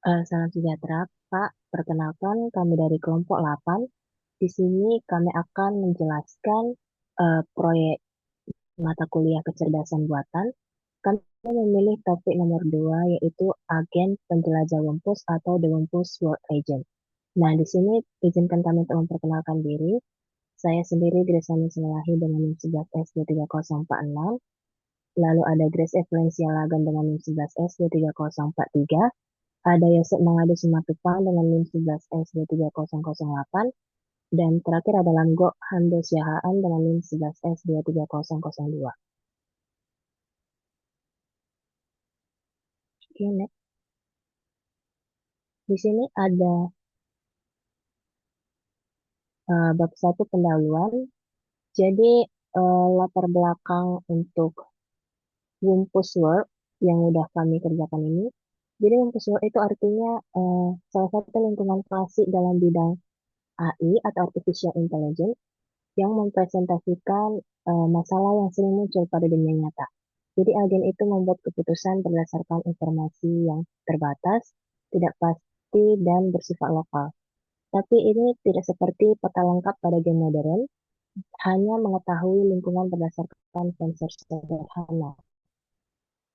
Salam sejahtera, Pak. Perkenalkan, kami dari kelompok 8. Di sini kami akan menjelaskan proyek mata kuliah kecerdasan buatan. Kami memilih topik nomor 2, yaitu agen penjelajah Wumpus atau The Wumpus World Agent. Nah, di sini izinkan kami untuk memperkenalkan diri. Saya sendiri Grace Nismalahi dengan NIM 11S23046. Lalu ada Grace Evelyn Lagan dengan NIM 11S23043. Ada Yosep Mangadu Simatupang dengan NIM 11S23008. Dan terakhir ada Langgo Hando Siahaan dengan NIM 11S23002. Oke, next. Di sini ada bab satu pendahuluan. Jadi latar belakang untuk Wumpus World yang udah kami kerjakan ini. Jadi Wumpus World itu artinya salah satu lingkungan klasik dalam bidang AI atau Artificial Intelligence yang mempresentasikan masalah yang sering muncul pada dunia nyata. Jadi agen itu membuat keputusan berdasarkan informasi yang terbatas, tidak pasti, dan bersifat lokal. Tapi ini tidak seperti peta lengkap pada game modern, hanya mengetahui lingkungan berdasarkan sensor sederhana.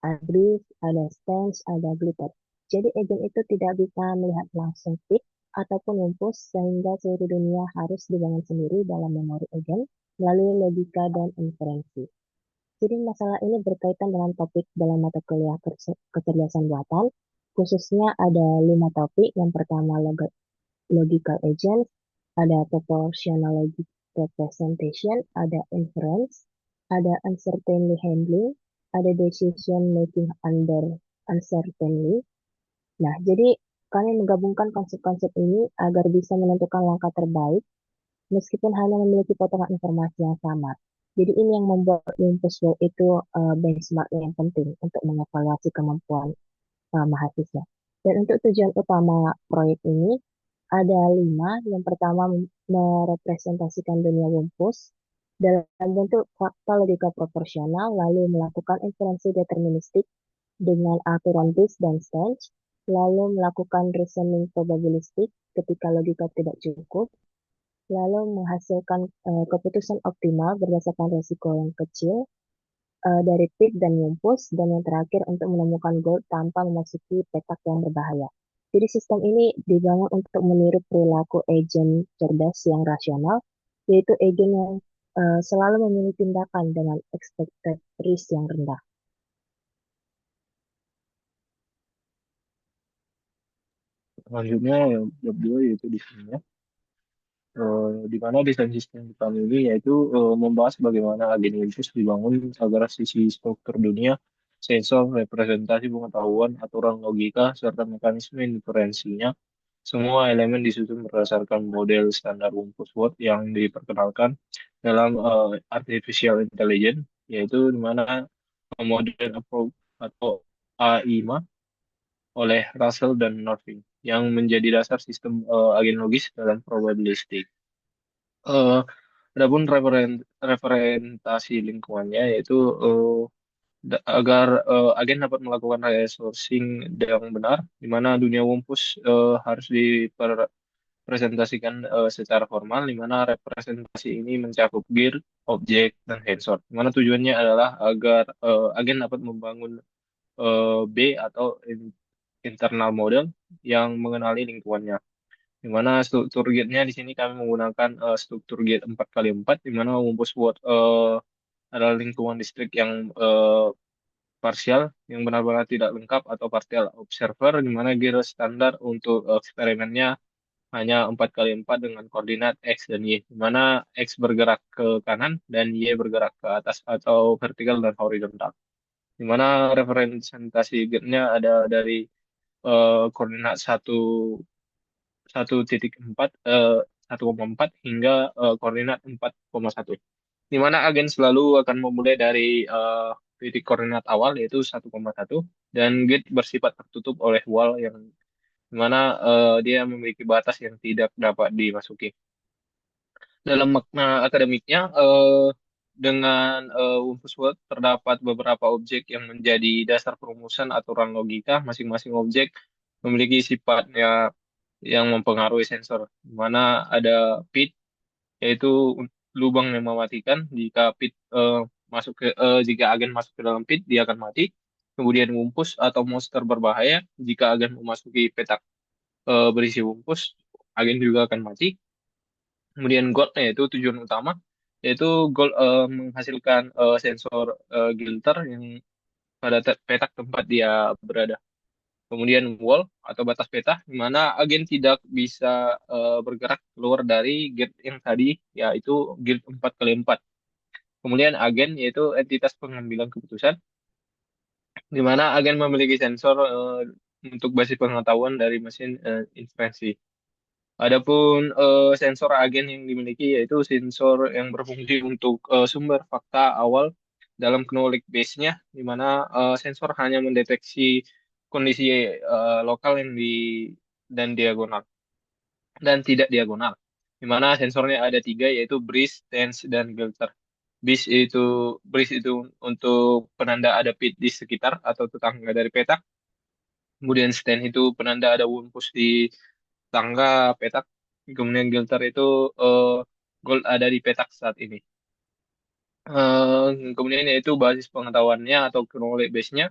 Ada brief, ada stance, ada glitter. Jadi agen itu tidak bisa melihat langsung fit ataupun lumpus sehingga seluruh dunia harus dibangun sendiri dalam memori agen melalui logika dan inferensi. Jadi masalah ini berkaitan dengan topik dalam mata kuliah kecerdasan buatan. Khususnya ada 5 topik. Yang pertama logical agents, ada proportional logic representation, ada inference, ada uncertainty handling, ada decision making under uncertainty. Nah, jadi kami menggabungkan konsep-konsep ini agar bisa menentukan langkah terbaik meskipun hanya memiliki potongan informasi yang sama. Jadi ini yang membuat Olympus World itu benchmark yang penting untuk mengevaluasi kemampuan mahasiswa. Dan untuk tujuan utama proyek ini ada 5. Yang pertama merepresentasikan dunia Wumpus dalam bentuk fakta logika proporsional, lalu melakukan inferensi deterministik dengan aturan Bayes dan Stange, lalu melakukan reasoning probabilistik ketika logika tidak cukup, lalu menghasilkan keputusan optimal berdasarkan resiko yang kecil dari pit dan Wumpus, dan yang terakhir untuk menemukan gold tanpa memasuki petak yang berbahaya. Jadi sistem ini dibangun untuk meniru perilaku agen cerdas yang rasional, yaitu agen yang selalu memilih tindakan dengan expected risk yang rendah. Selanjutnya yang bab dua yaitu desainnya, di mana desain sistem kami ini yaitu membahas bagaimana agen Olympus dibangun agar sisi struktur dunia, sensor, representasi pengetahuan, aturan logika, serta mekanisme inferensinya, semua elemen disusun berdasarkan model standar Wumpus World yang diperkenalkan dalam Artificial Intelligence, yaitu di mana model approach atau AIMA oleh Russell dan Norvin yang menjadi dasar sistem agen logis dalam probabilistik. Eh, Adapun referentasi lingkungannya yaitu agar agen dapat melakukan resourcing yang benar, di mana dunia Wumpus harus dipresentasikan secara formal, di mana representasi ini mencakup gear, objek, dan sensor. Di mana tujuannya adalah agar agen dapat membangun B atau internal model yang mengenali lingkungannya. Di mana struktur gate-nya di sini kami menggunakan struktur gate 4x4, di mana Wumpus World adalah lingkungan distrik yang parsial, yang benar-benar tidak lengkap atau partial observer, di mana gate standar untuk eksperimennya hanya 4x4 dengan koordinat X dan Y, di mana X bergerak ke kanan dan Y bergerak ke atas atau vertikal dan horizontal. Di mana representasi gate-nya ada dari koordinat 1,4 1,4 hingga koordinat 4,1. Di mana agen selalu akan memulai dari titik koordinat awal yaitu 1,1 dan gate bersifat tertutup oleh wall yang di mana dia memiliki batas yang tidak dapat dimasuki. Dalam makna akademiknya, dengan Wumpus World terdapat beberapa objek yang menjadi dasar perumusan aturan logika. Masing-masing objek memiliki sifatnya yang mempengaruhi sensor, di mana ada pit, yaitu lubang yang mematikan. Jika jika agen masuk ke dalam pit, dia akan mati. Kemudian wumpus atau monster berbahaya, jika agen memasuki petak berisi wumpus, agen juga akan mati. Kemudian goldnya itu tujuan utama, yaitu gold menghasilkan sensor gilter yang pada petak tempat dia berada. Kemudian wall atau batas peta, di mana agen tidak bisa bergerak keluar dari gate yang tadi, yaitu gate 4x4. Kemudian agen yaitu entitas pengambilan keputusan, di mana agen memiliki sensor untuk basis pengetahuan dari mesin inferensi. Adapun sensor agen yang dimiliki yaitu sensor yang berfungsi untuk sumber fakta awal dalam knowledge base-nya, di mana sensor hanya mendeteksi kondisi lokal yang dan diagonal dan tidak diagonal. Di mana sensornya ada tiga yaitu breeze, tense, dan filter. Breeze itu untuk penanda ada pit di sekitar atau tetangga dari petak. Kemudian stand itu penanda ada wumpus di tangga petak. Kemudian Gilter itu eh, gold ada di petak saat ini. Kemudian yaitu basis pengetahuannya atau knowledge base-nya,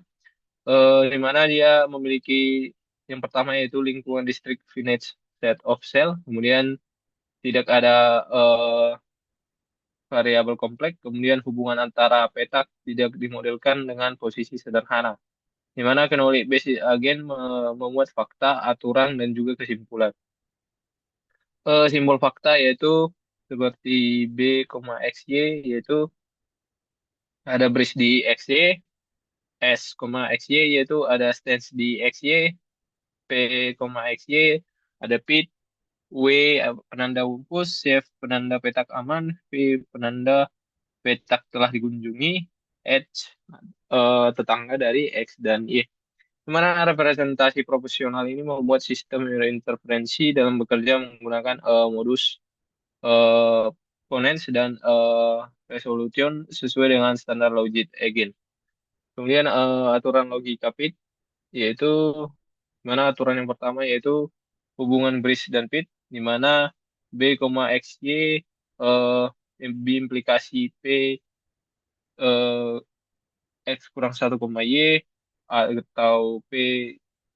di mana dia memiliki yang pertama yaitu lingkungan distrik finite set of cell. Kemudian tidak ada eh, variabel kompleks. Kemudian hubungan antara petak tidak dimodelkan dengan posisi sederhana. Di mana knowledge base agen memuat fakta, aturan, dan juga kesimpulan. Simbol fakta yaitu seperti B, XY, yaitu ada bridge di XY, S, XY, yaitu ada stance di XY, P, XY, ada pit, W, penanda wumpus, F, penanda petak aman, V, penanda petak telah dikunjungi, H, tetangga dari X dan Y. Dimana representasi profesional ini membuat sistem interferensi dalam bekerja menggunakan modus eh ponens dan resolution sesuai dengan standar logit again. Kemudian aturan logika pit yaitu mana aturan yang pertama yaitu hubungan bridge dan pit di mana B, XY eh B implikasi P eh, X kurang 1, Y atau P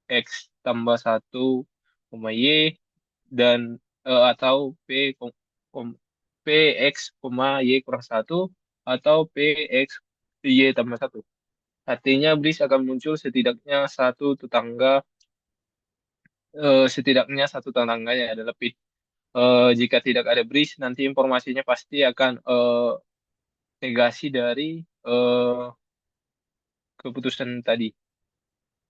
X tambah 1, Y dan atau P X, Y kurang 1 atau P X Y tambah 1. Artinya BRIS akan muncul setidaknya satu tetangganya adalah pit. Jika tidak ada BRIS, nanti informasinya pasti akan negasi dari eh, keputusan tadi.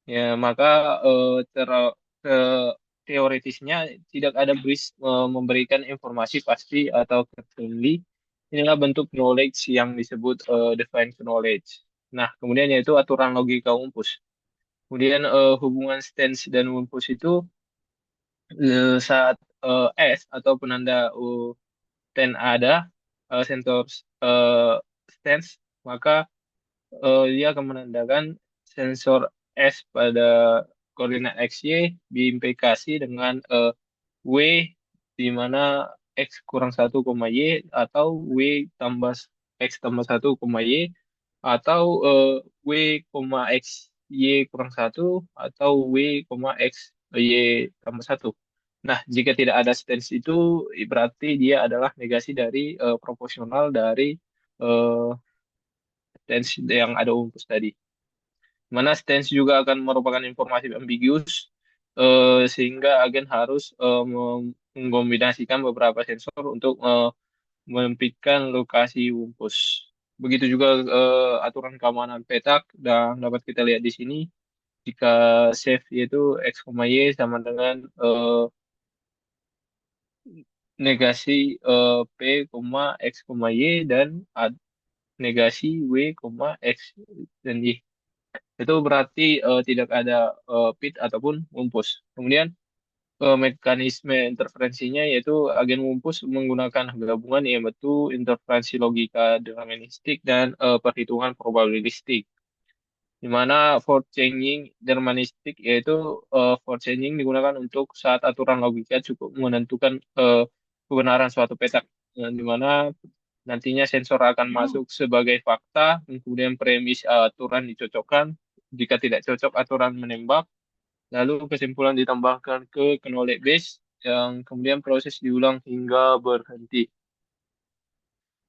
Ya, maka eh, ter- te- teoritisnya tidak ada BRIS memberikan informasi pasti atau clearly. Inilah bentuk knowledge yang disebut defined knowledge. Nah, kemudian yaitu aturan logika umpus. Kemudian hubungan stance dan wumpus itu saat S atau penanda U10 ada sensor uh, stance, maka dia akan menandakan sensor S pada koordinat XY diimplikasi dengan W di mana X kurang 1, Y atau W tambah X tambah 1, Y atau W, X Y kurang 1 atau W, X Y tambah 1. Nah, jika tidak ada stance itu berarti dia adalah negasi dari proporsional dari eh, stance yang ada umpus tadi. Mana stance juga akan merupakan informasi ambiguous sehingga agen harus mengkombinasikan beberapa sensor untuk menyempitkan lokasi wumpus. Begitu juga aturan keamanan petak dan dapat kita lihat di sini jika safe yaitu X, Y sama dengan negasi P, X, Y dan negasi W, X dan Y. Itu berarti tidak ada pit ataupun wumpus. Kemudian mekanisme interferensinya yaitu agen wumpus menggunakan gabungan yaitu interferensi logika deterministik dan perhitungan probabilistik. di mana for changing deterministik yaitu for changing digunakan untuk saat aturan logika cukup menentukan kebenaran suatu petak. Di mana nantinya sensor akan masuk sebagai fakta, kemudian premis aturan dicocokkan, jika tidak cocok aturan menembak, lalu kesimpulan ditambahkan ke knowledge base yang kemudian proses diulang hingga berhenti.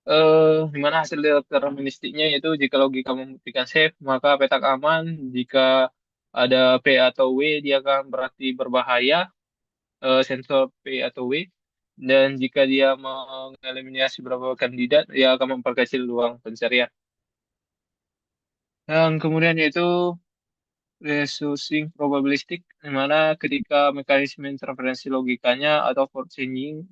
Di mana hasil deterministiknya yaitu jika logika membuktikan safe, maka petak aman. Jika ada P atau W, dia akan berarti berbahaya, sensor P atau W. Dan jika dia mengeliminasi beberapa kandidat, dia akan memperkecil ruang pencarian. Yang kemudian yaitu resourcing probabilistik, di mana ketika mekanisme interferensi logikanya atau forcing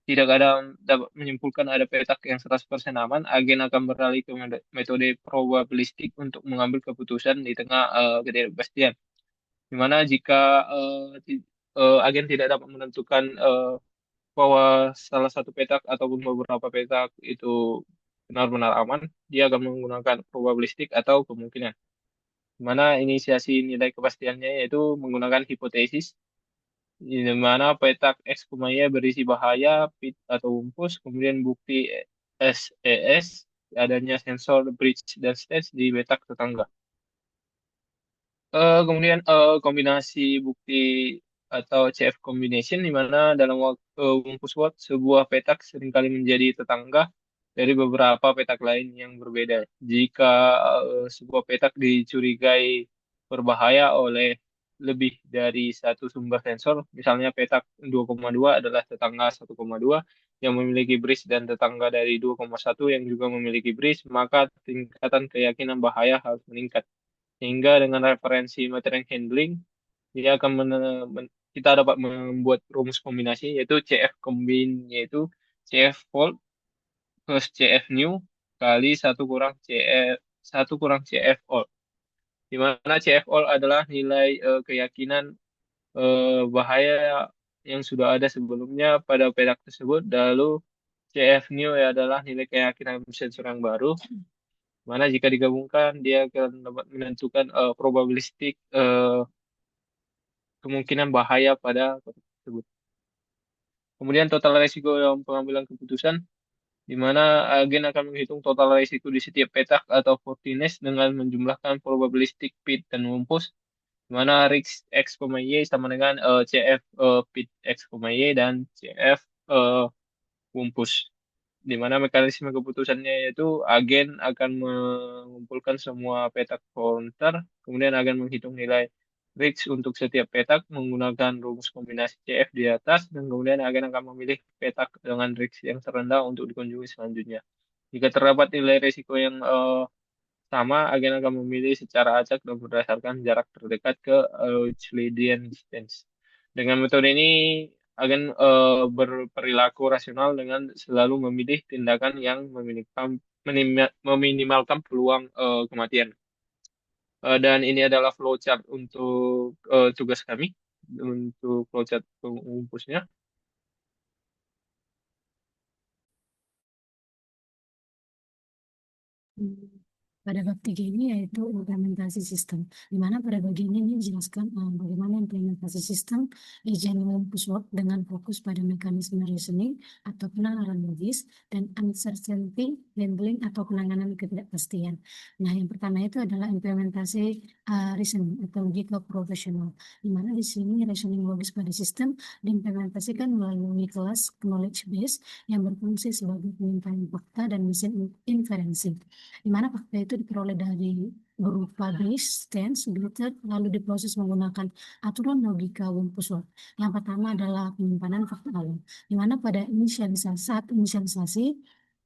tidak ada dapat menyimpulkan ada petak yang 100% aman, agen akan beralih ke metode probabilistik untuk mengambil keputusan di tengah ketidakpastian. Di mana jika agen tidak dapat menentukan bahwa salah satu petak ataupun beberapa petak itu benar-benar aman, dia akan menggunakan probabilistik atau kemungkinan. Di mana inisiasi nilai kepastiannya yaitu menggunakan hipotesis di mana petak X, Y berisi bahaya, pit atau umpus, kemudian bukti SES, adanya sensor, bridge, dan stage di petak tetangga. Kemudian kombinasi bukti atau CF combination, di mana dalam waktu umpus Watt, sebuah petak seringkali menjadi tetangga dari beberapa petak lain yang berbeda. Jika sebuah petak dicurigai berbahaya oleh lebih dari satu sumber sensor, misalnya petak 2,2 adalah tetangga 1,2 yang memiliki bridge dan tetangga dari 2,1 yang juga memiliki bridge, maka tingkatan keyakinan bahaya harus meningkat. Sehingga dengan referensi material handling, dia akan kita dapat membuat rumus kombinasi yaitu CF combine yaitu CF fold plus CF new kali satu kurang CF all. Di mana CF all adalah nilai keyakinan bahaya yang sudah ada sebelumnya pada pedak tersebut. Lalu CF new adalah nilai keyakinan sensor yang baru. Mana jika digabungkan dia akan dapat menentukan probabilistik kemungkinan bahaya pada kotak tersebut. Kemudian total resiko dalam pengambilan keputusan, di mana agen akan menghitung total resiko di setiap petak atau fortines dengan menjumlahkan probabilistik pit dan mumpus, di mana risk X, Y sama dengan CF pit X, Y dan CF eh, mumpus. Di mana mekanisme keputusannya yaitu agen akan mengumpulkan semua petak counter, kemudian agen menghitung nilai risk untuk setiap petak menggunakan rumus kombinasi CF di atas, dan kemudian agen akan memilih petak dengan risk yang terendah untuk dikunjungi selanjutnya. Jika terdapat nilai risiko yang sama, agen akan memilih secara acak dan berdasarkan jarak terdekat ke Euclidean distance. Dengan metode ini, agen berperilaku rasional dengan selalu memilih tindakan yang meminimalkan peluang kematian. Dan ini adalah flowchart untuk tugas kami, untuk flowchart pengumpusnya. Pada bab 3 ini yaitu implementasi sistem. Di mana pada bagian ini dijelaskan bagaimana implementasi sistem agent Olympus work dengan fokus pada mekanisme reasoning atau penalaran logis dan uncertainty handling atau penanganan ketidakpastian. Nah, yang pertama itu adalah implementasi reasoning atau logika profesional. Di mana di sini reasoning logis pada sistem diimplementasikan melalui kelas knowledge base yang berfungsi sebagai penyimpanan fakta dan mesin inferensi, di mana fakta itu diperoleh dari berupa base, tense, glitter, lalu diproses menggunakan aturan logika Wumpuswort. Yang pertama adalah penyimpanan fakta awal, di mana pada saat inisialisasi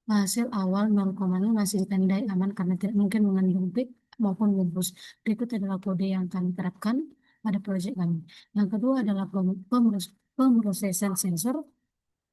hasil awal 0,0 masih ditandai aman karena tidak mungkin mengandung bit maupun wumpus. Berikut adalah kode yang kami terapkan pada proyek kami. Yang kedua adalah pemrosesan sensor,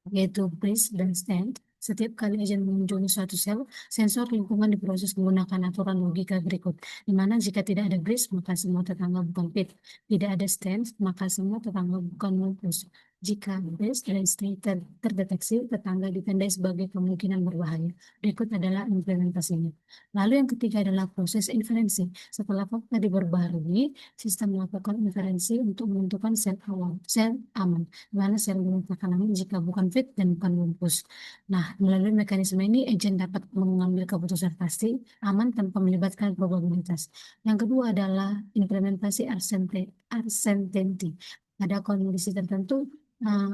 yaitu brace dan stand. Setiap kali agen mengunjungi suatu sel, sensor lingkungan diproses menggunakan aturan logika berikut, di mana jika tidak ada brace, maka semua tetangga bukan pit. Tidak ada stand, maka semua tetangga bukan lupus. jika base dan state terdeteksi, tetangga ditandai sebagai kemungkinan berbahaya. Berikut adalah implementasinya. Lalu yang ketiga adalah proses inferensi. Setelah fakta diperbarui, sistem melakukan inferensi untuk menentukan sel awal, sel aman, di mana sel dinyatakan aman jika bukan fit dan bukan lumpus. Nah, melalui mekanisme ini, agen dapat mengambil keputusan pasti, aman tanpa melibatkan probabilitas. Yang kedua adalah implementasi uncertainty. Pada kondisi tertentu,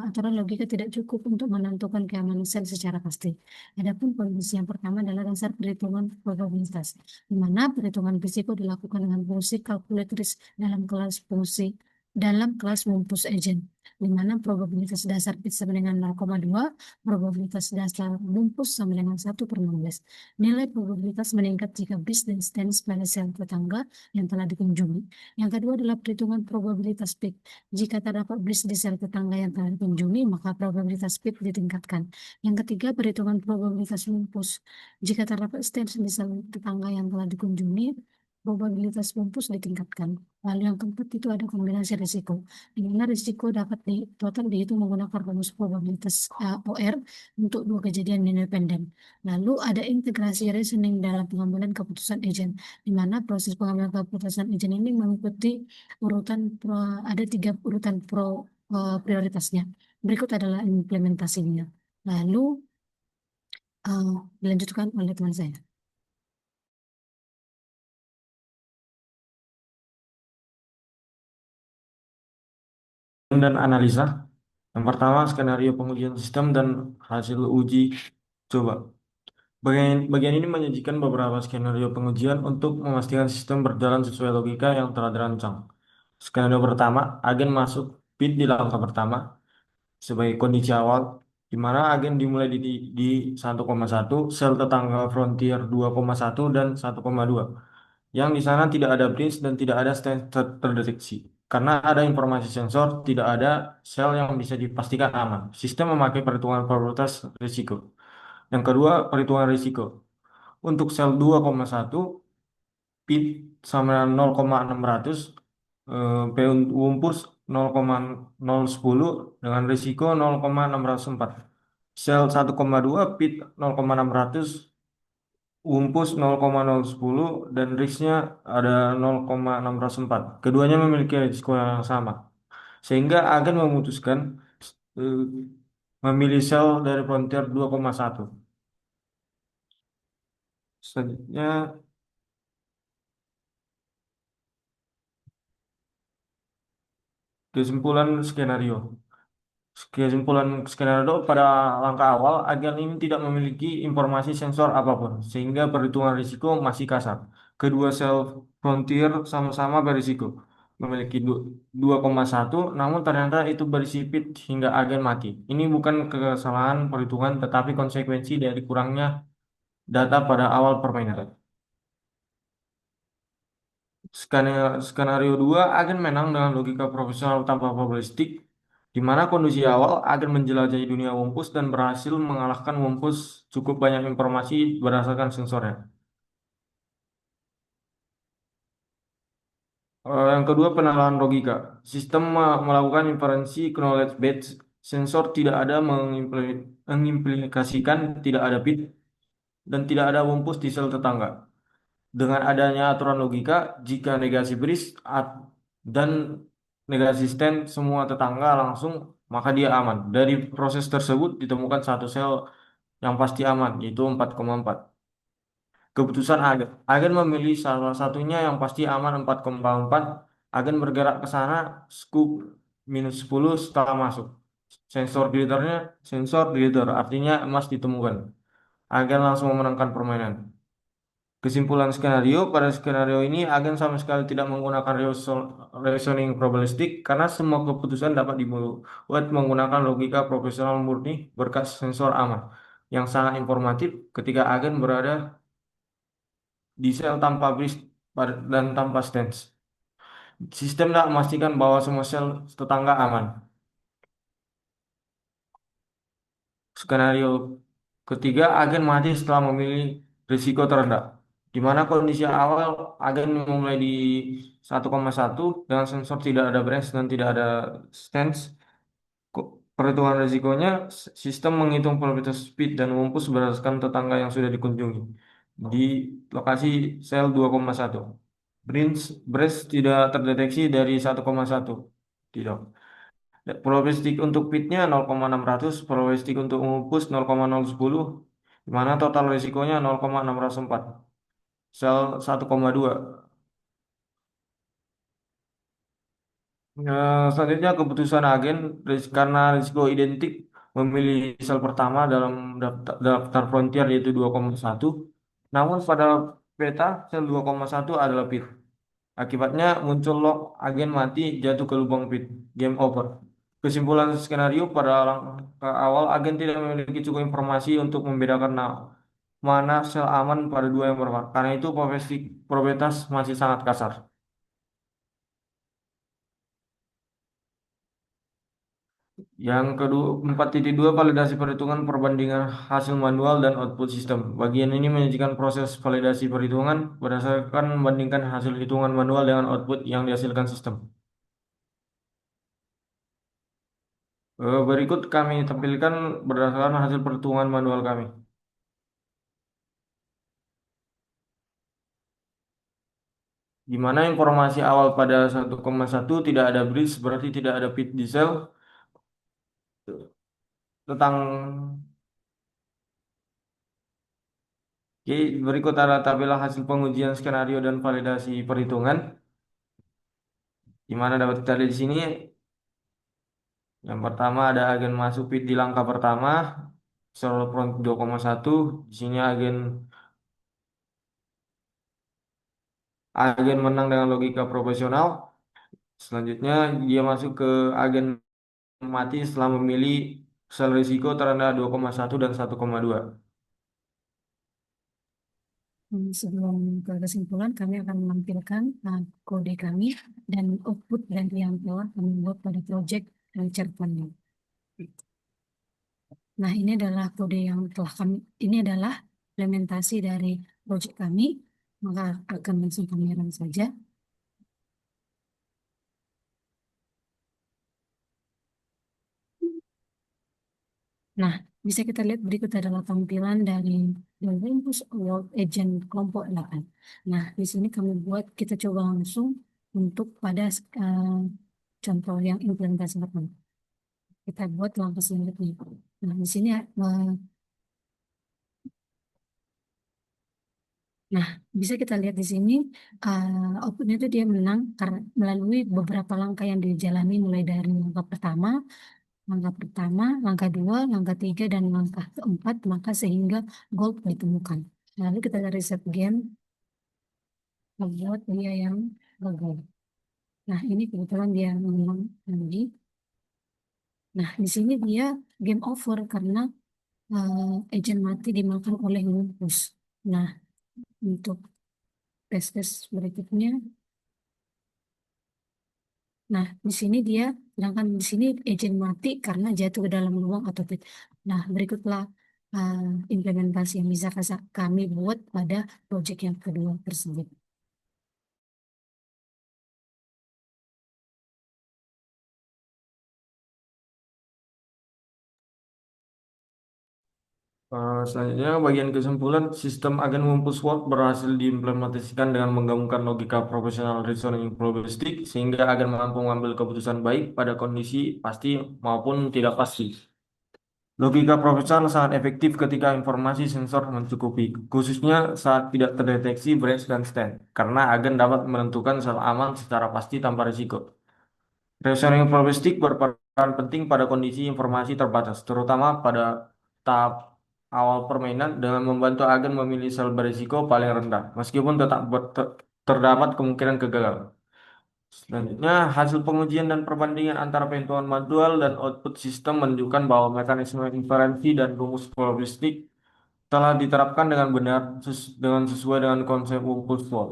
aturan logika tidak cukup untuk menentukan keamanan sel secara pasti. Adapun kondisi yang pertama adalah dasar perhitungan probabilitas, di mana perhitungan risiko dilakukan dengan fungsi kalkulatrice dalam kelas Wumpus agent, di mana probabilitas dasar fit sama dengan 0,2, probabilitas dasar Wumpus sama dengan 1/16. Nilai probabilitas meningkat jika bis dan stance pada sel tetangga yang telah dikunjungi. Yang kedua adalah perhitungan probabilitas peak. Jika terdapat bis di sel tetangga yang telah dikunjungi, maka probabilitas peak ditingkatkan. Yang ketiga, perhitungan probabilitas Wumpus. Jika terdapat stance di sel tetangga yang telah dikunjungi, probabilitas Wumpus ditingkatkan. Lalu yang keempat itu ada kombinasi risiko, di mana risiko dapat total dihitung menggunakan rumus probabilitas OR untuk dua kejadian independen. Lalu ada integrasi reasoning dalam pengambilan keputusan agent, di mana proses pengambilan keputusan agent ini mengikuti ada 3 urutan prioritasnya. Berikut adalah implementasinya. Lalu uh, dilanjutkan oleh teman saya. Dan analisa. Yang pertama, skenario pengujian sistem dan hasil uji coba. Bagian ini menyajikan beberapa skenario pengujian untuk memastikan sistem berjalan sesuai logika yang telah dirancang. Skenario pertama, agen masuk pit di langkah pertama sebagai kondisi awal, di mana agen dimulai di 1,1, sel tetangga frontier 2,1 dan 1,2. Yang di sana tidak ada breach dan tidak ada stand terdeteksi. Karena ada informasi sensor, tidak ada sel yang bisa dipastikan aman. Sistem memakai perhitungan probabilitas risiko. Yang kedua, perhitungan risiko. Untuk sel 2,1, pit sama dengan 0,600, P wumpus 0,010 dengan risiko 0,604. Sel 1,2, pit 0,600, Wumpus 0,010 dan risknya ada 0,604. Keduanya memiliki risiko yang sama. Sehingga agen memutuskan eh, memilih sel dari frontier 2,1. Selanjutnya, kesimpulan skenario. Kesimpulan skenario pada langkah awal, agen ini tidak memiliki informasi sensor apapun, sehingga perhitungan risiko masih kasar. Kedua sel frontier sama-sama berisiko, memiliki 2,1, namun ternyata itu berisi pit hingga agen mati. Ini bukan kesalahan perhitungan, tetapi konsekuensi dari kurangnya data pada awal permainan. Skenario 2, agen menang dengan logika profesional tanpa probabilistik, di mana kondisi awal agen menjelajahi dunia Wumpus dan berhasil mengalahkan Wumpus cukup banyak informasi berdasarkan sensornya. Yang kedua, penalaran logika. Sistem melakukan inferensi knowledge based. Sensor tidak ada mengimplikasikan tidak ada bit dan tidak ada Wumpus di sel tetangga. Dengan adanya aturan logika, jika negasi bris dan negasi stand semua tetangga langsung, maka dia aman. Dari proses tersebut ditemukan satu sel yang pasti aman, yaitu 4,4. Keputusan agen. Agen memilih salah satunya yang pasti aman 4,4. Agen bergerak ke sana, scoop -10 setelah masuk. Sensor glitter, artinya emas ditemukan. Agen langsung memenangkan permainan. Kesimpulan skenario, pada skenario ini agen sama sekali tidak menggunakan reasoning probabilistik karena semua keputusan dapat dibuat menggunakan logika profesional murni berkat sensor aman yang sangat informatif ketika agen berada di sel tanpa bris dan tanpa stance. Sistem dapat memastikan bahwa semua sel tetangga aman. Skenario ketiga, agen mati setelah memilih risiko terendah. Di mana kondisi awal agen memulai di 1,1 dengan sensor tidak ada branch dan tidak ada stance. perhitungan risikonya, sistem menghitung probabilitas speed dan mumpus berdasarkan tetangga yang sudah dikunjungi di lokasi sel 2,1. Brace tidak terdeteksi dari 1,1. Tidak. Probabilistik untuk pitnya 0,600, probabilistik untuk mumpus 0,010, di mana total risikonya 0,604. Sel 1,2. Selanjutnya keputusan agen karena risiko identik memilih sel pertama dalam daftar frontier yaitu 2,1. Namun pada peta sel 2,1 adalah pit. Akibatnya muncul lock, agen mati, jatuh ke lubang pit. Game over. Kesimpulan skenario pada langkah awal agen tidak memiliki cukup informasi untuk membedakan mana sel aman pada dua yang berbeda. Karena itu probabilitas masih sangat kasar. Yang kedua, 4.2 validasi perhitungan perbandingan hasil manual dan output sistem. Bagian ini menyajikan proses validasi perhitungan berdasarkan membandingkan hasil hitungan manual dengan output yang dihasilkan sistem. Berikut kami tampilkan berdasarkan hasil perhitungan manual kami. Di mana informasi awal pada 1,1 tidak ada bridge, berarti tidak ada pit di sel. Tentang Oke, berikut adalah tabel hasil pengujian skenario dan validasi perhitungan. Di mana dapat kita lihat di sini, yang pertama ada agen masuk pit di langkah pertama, Solo Front 2,1. Di sini agen menang dengan logika proporsional. Selanjutnya dia masuk ke agen mati setelah memilih sel risiko terendah 2,1 dan 1,2. Sebelum ke kesimpulan, kami akan menampilkan kode kami dan output dari yang telah kami buat pada project Cerpani. Nah, ini adalah kode yang telah kami, ini adalah implementasi dari project kami, maka akan langsung kami run saja. Nah, bisa kita lihat berikut adalah tampilan dari Olympus World Agent kelompok 8. Nah, di sini kami buat, kita coba langsung untuk pada contoh yang implementasi pertama. Kita buat langkah selanjutnya. Nah, di sini nah, bisa kita lihat di sini outputnya itu dia menang karena melalui beberapa langkah yang dijalani mulai dari langkah dua, langkah tiga, dan langkah keempat, maka sehingga gold ditemukan. Lalu kita reset game, membuat dia yang gagal. Nah, ini kebetulan dia menang lagi. Nah, di sini dia game over karena agent mati dimakan oleh Lupus. Nah, untuk tes berikutnya, nah di sini dia, sedangkan di sini agent mati karena jatuh ke dalam lubang atau pit. Nah, berikutlah uh, implementasi yang bisa kami buat pada project yang kedua tersebut. Selanjutnya, bagian kesimpulan, sistem agen mumpus SWOT berhasil diimplementasikan dengan menggabungkan logika profesional reasoning probabilistik sehingga agen mampu mengambil keputusan baik pada kondisi pasti maupun tidak pasti. Logika profesional sangat efektif ketika informasi sensor mencukupi, khususnya saat tidak terdeteksi break dan stand, karena agen dapat menentukan sel aman secara pasti tanpa risiko. Reasoning probabilistik berperan penting pada kondisi informasi terbatas, terutama pada tahap awal permainan dengan membantu agen memilih sel berisiko paling rendah, meskipun tetap terdapat kemungkinan kegagalan. Selanjutnya, hasil pengujian dan perbandingan antara perhitungan manual dan output sistem menunjukkan bahwa mekanisme inferensi dan rumus probabilistik telah diterapkan dengan benar dengan sesuai dengan konsep Wumpus Law.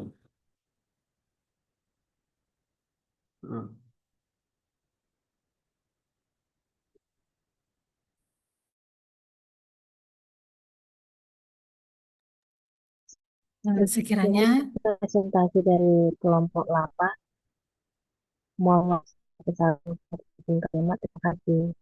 Sekiranya Presentasi dari kelompok 8. Mohon maaf, terima kasih.